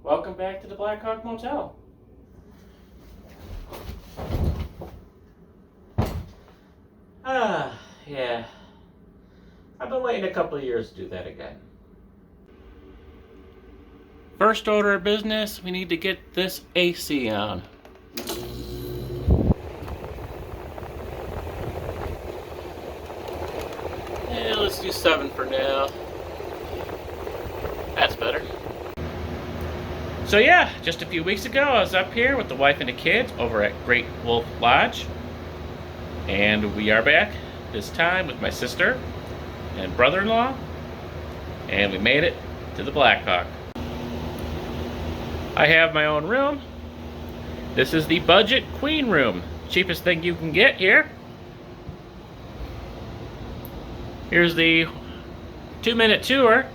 Welcome back to the Black Hawk Motel. Yeah. I've been waiting a couple of years to do that again. First order of business, we need to get this AC on. Yeah, let's do 7 for now. That's better. So yeah, just a few weeks ago I was up here with the wife and the kids over at Great Wolf Lodge. And we are back, this time with my sister and brother-in-law. And we made it to the Black Hawk. I have my own room. This is the budget queen room. Cheapest thing you can get here. Here's the 2-minute tour.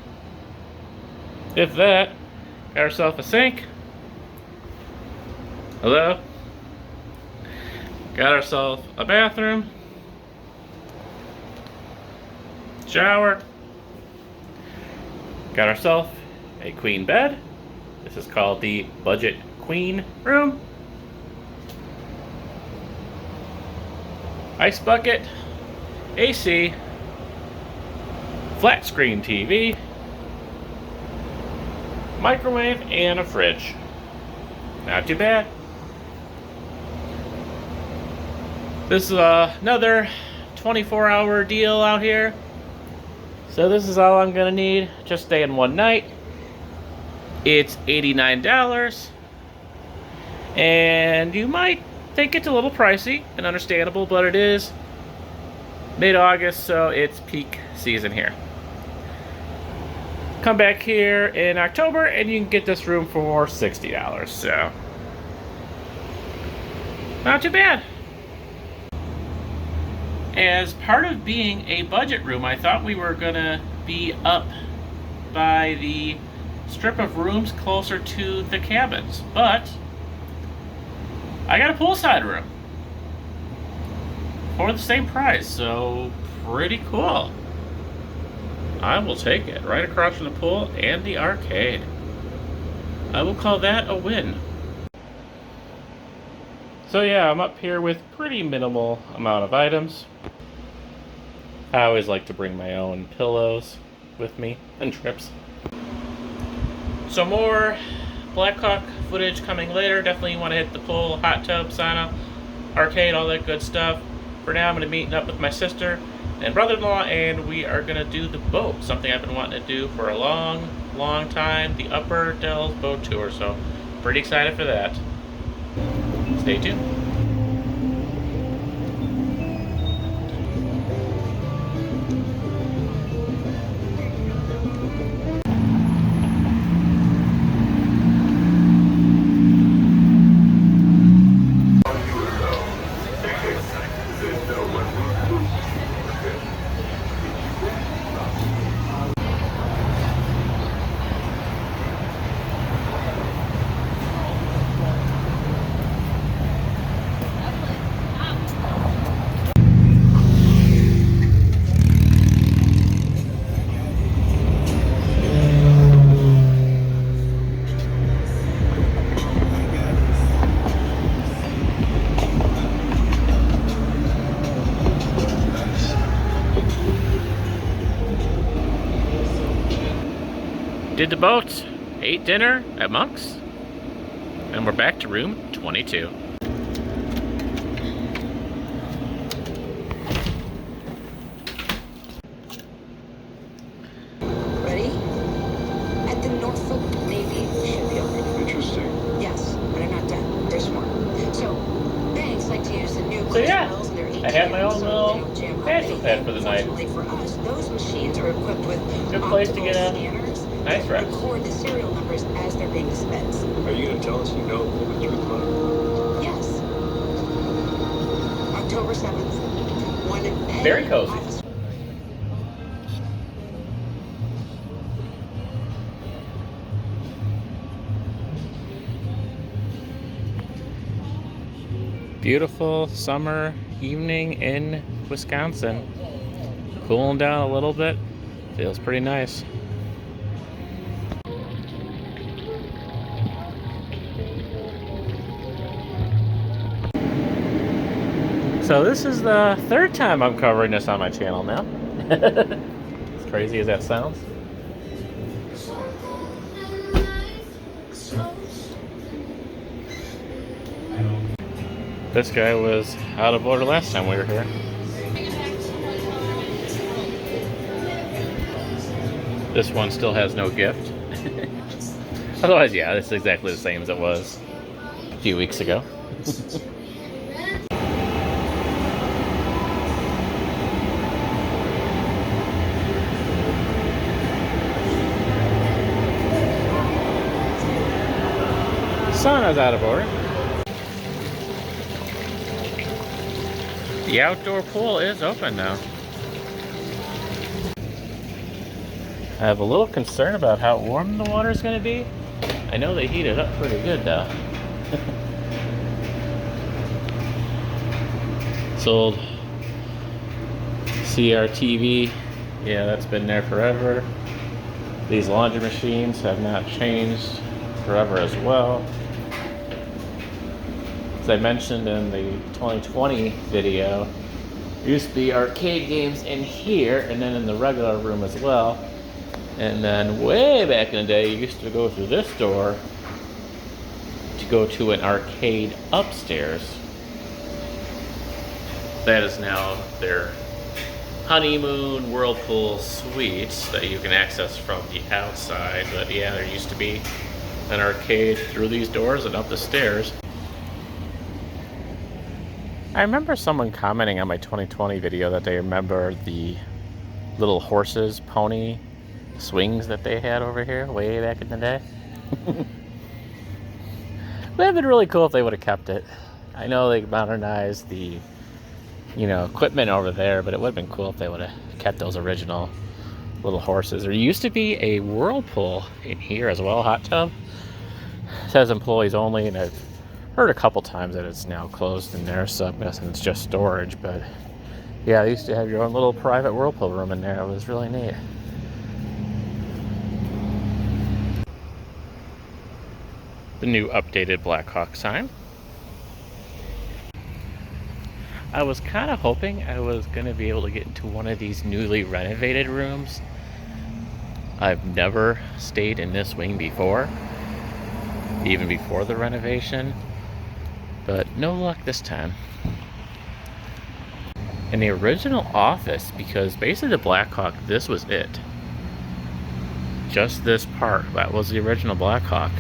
If that. Got ourselves a sink. Hello. Got ourselves a bathroom. Shower. Got ourselves a queen bed. This is called the budget queen room. Ice bucket. AC. Flat screen TV. Microwave and a fridge. Not too bad. This is another 24-hour deal out here. So this is all I'm gonna need. Just staying one night. It's $89. And you might think it's a little pricey and understandable, but it is mid-August, so it's peak season here. Come back here in October and you can get this room for $60, so not too bad. As part of being a budget room, I thought we were gonna be up by the strip of rooms closer to the cabins, but I got a poolside room for the same price, so pretty cool. I will take it. Right across from the pool and the arcade. I will call that a win. So yeah, I'm up here with pretty minimal amount of items. I always like to bring my own pillows with me and trips. So more Black Hawk footage coming later. Definitely want to hit the pool, hot tub, sauna, arcade, all that good stuff. For now, I'm going to be meeting up with my sister and brother-in-law, and we are going to do the boat, something I've been wanting to do for a long time, the Upper Dells boat tour, so pretty excited for that. Stay tuned. Did the boat, ate dinner at Monk's, and we're back to room 22. Ready? At the Norfolk Navy shipyard. Interesting. Yes, but I'm not done. There's more. So, banks like to use the new So yeah, bills in their ATMs I have my own so little they don't jam up pencil pad for the night. Fortunately for us, those machines are equipped with Good place to get a scanners nice that rest. record the serial numbers as they're being dispensed. Are you going to tell us you know the truth about it? Yes. October 7th. Very cozy. Beautiful summer evening in Wisconsin. Cooling down a little bit. Feels pretty nice. So this is the third time I'm covering this on my channel now. As crazy as that sounds. This guy was out of order last time we were here. This one still has no gift. Otherwise, yeah, it's exactly the same as it was a few weeks ago. Sauna's out of order. The outdoor pool is open now. I have a little concern about how warm the water is going to be. I know they heat it up pretty good though. This old CRTV, yeah, that's been there forever. These laundry machines have not changed forever as well. As I mentioned in the 2020 video, there used to be arcade games in here and then in the regular room as well. And then way back in the day, you used to go through this door to go to an arcade upstairs. That is now their honeymoon whirlpool suite that you can access from the outside. But yeah, there used to be an arcade through these doors and up the stairs. I remember someone commenting on my 2020 video that they remember the little horses, pony swings that they had over here way back in the day. It would have been really cool if they would have kept it. I know they modernized the, equipment over there, but it would have been cool if they would have kept those original little horses. There used to be a whirlpool in here as well, hot tub. It says employees only, and I've heard a couple times that it's now closed in there, so I'm guessing it's just storage. But yeah, they used to have your own little private whirlpool room in there. It was really neat. The new updated Black Hawk sign. I was kind of hoping I was going to be able to get into one of these newly renovated rooms. I've never stayed in this wing before, even before the renovation, but no luck this time. In the original office, because basically the Black Hawk, this was it. Just this part, that was the original Black Hawk.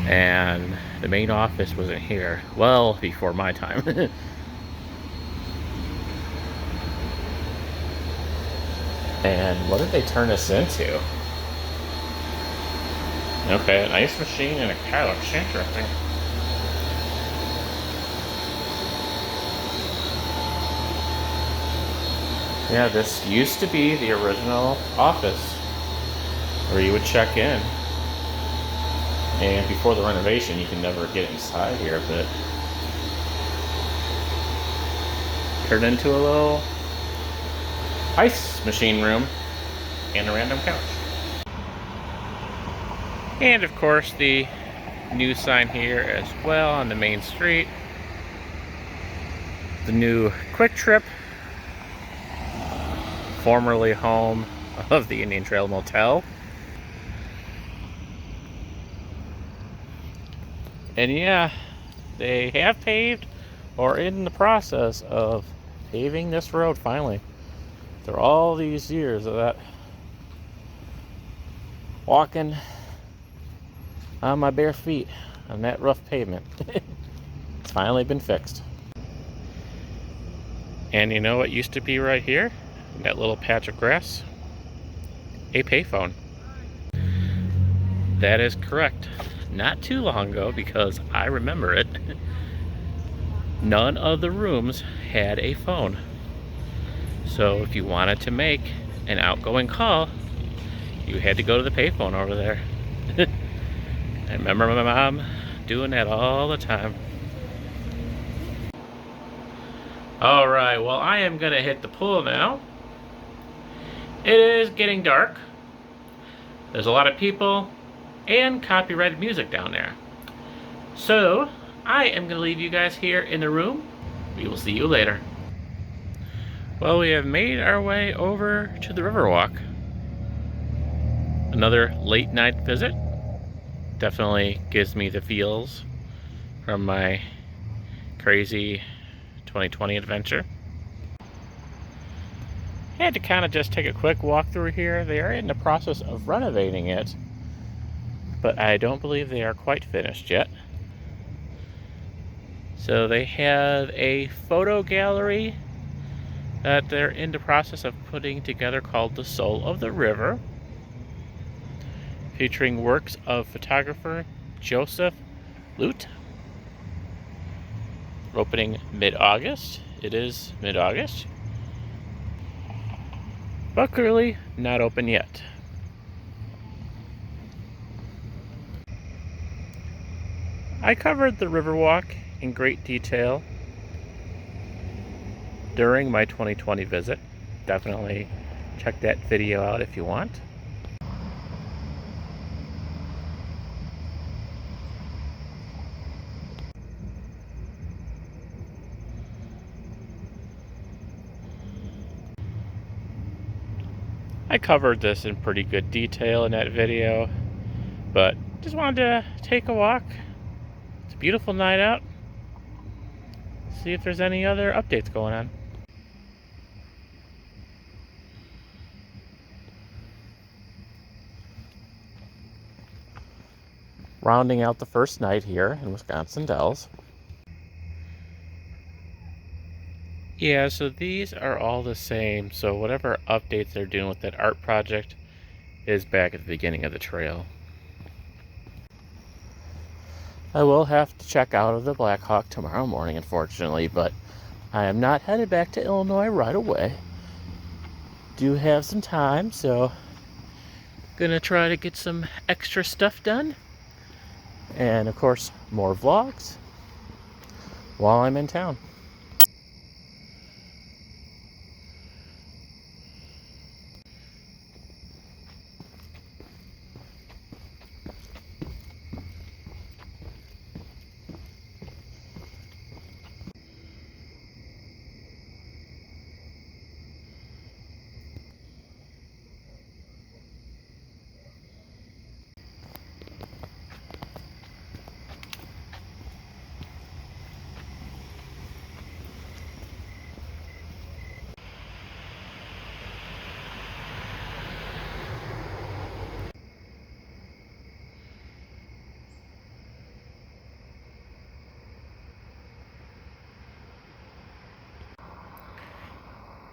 And the main office wasn't here. Well, before my time. And what did they turn this into? Okay, an ice machine and a couch. Interesting. Yeah, this used to be the original office where you would check in. And before the renovation, you can never get inside here, but turned into a little ice machine room and a random couch. And of course, the new sign here as well on the main street. The new Quick Trip, formerly home of the Indian Trail Motel. And yeah, they have paved or in the process of paving this road finally. After all these years of that walking on my bare feet on that rough pavement. It's finally been fixed. And you know what used to be right here? That little patch of grass? A payphone. That is correct. Not too long ago, because I remember it, none of the rooms had a phone. So if you wanted to make an outgoing call, you had to go to the payphone over there. I remember my mom doing that all the time. Alright, well, I am going to hit the pool now. It is getting dark. There's a lot of people and copyrighted music down there. So, I am going to leave you guys here in the room We will see you later. Well, we have made our way over to the Riverwalk. Another late night visit. Definitely gives me the feels from my crazy 2020 adventure. I had to kind of just take a quick walk through here. They are in the process of renovating it, but I don't believe they are quite finished yet. So they have a photo gallery that they're in the process of putting together called The Soul of the River, featuring works of photographer Joseph Lute. Opening mid-August. It is mid-August, but clearly not open yet. I covered the Riverwalk in great detail during my 2020 visit. Definitely check that video out if you want. I covered this in pretty good detail in that video, but just wanted to take a walk. It's a beautiful night out. See if there's any other updates going on. Rounding out the first night here in Wisconsin Dells. Yeah, so these are all the same. So whatever updates they're doing with that art project is back at the beginning of the trail. I will have to check out of the Black Hawk tomorrow morning, unfortunately, but I am not headed back to Illinois right away. Do have some time, so gonna try to get some extra stuff done. And of course, more vlogs while I'm in town.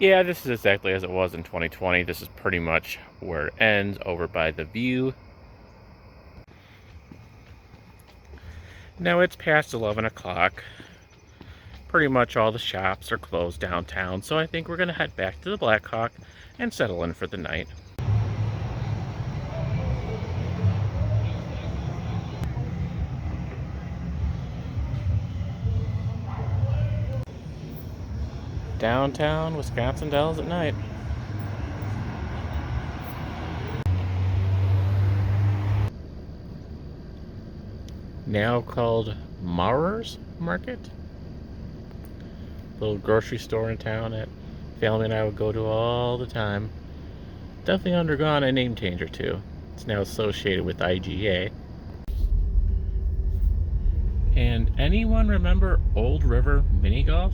Yeah, this is exactly as it was in 2020. This is pretty much where it ends, over by the view. Now it's past 11 o'clock. Pretty much all the shops are closed downtown, so I think we're going to head back to the Black Hawk and settle in for the night. Downtown Wisconsin Dells at night. Now called Maurer's Market. Little grocery store in town that family and I would go to all the time. Definitely undergone a name change or two. It's now associated with IGA. And anyone remember Old River Mini Golf?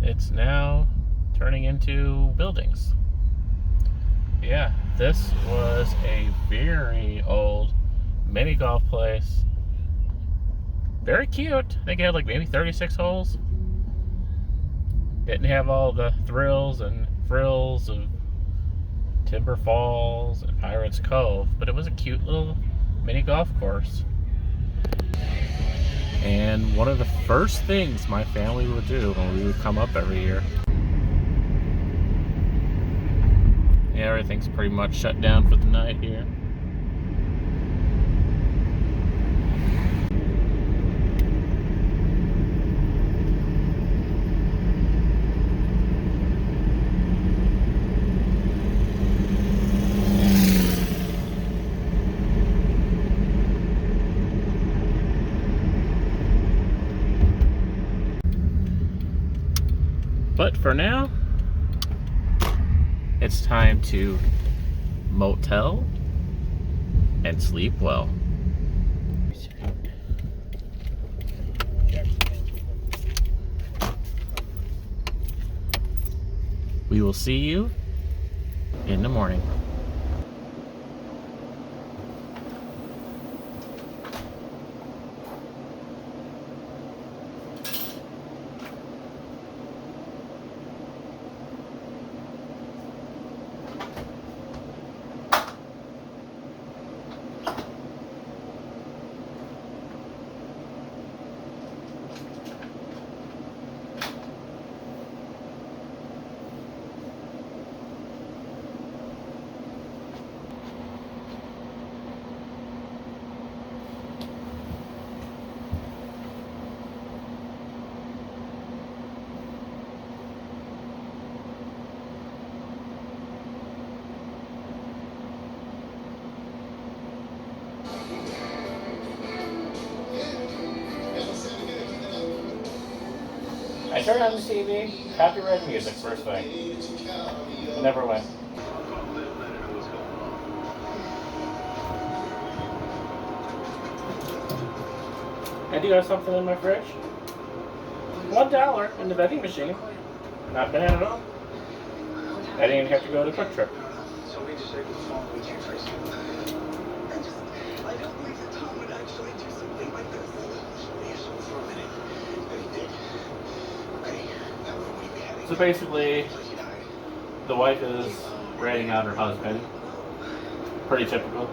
It's now turning into buildings. Yeah, this was a very old mini golf place. Very cute. I think it had like maybe 36 holes. Didn't have all the thrills and frills of Timber Falls and Pirates Cove, but it was a cute little mini golf course. And one of the first things my family would do when we would come up every year. Yeah, everything's pretty much shut down for the night here. But for now, it's time to motel and sleep well. We will see you in the morning. I turned on the TV, copyright music first thing. It never went. I do have something in my fridge. $1 in the vending machine. Not bad at all. I didn't even have to go to Quick Trip. Somebody just take the phone with you, Tracy. I don't believe that Tom would actually do something like this. Please, for a minute. If he did. Okay, now where would he be heading? So basically, Like he died. the wife is ratting out her husband. Pretty typical.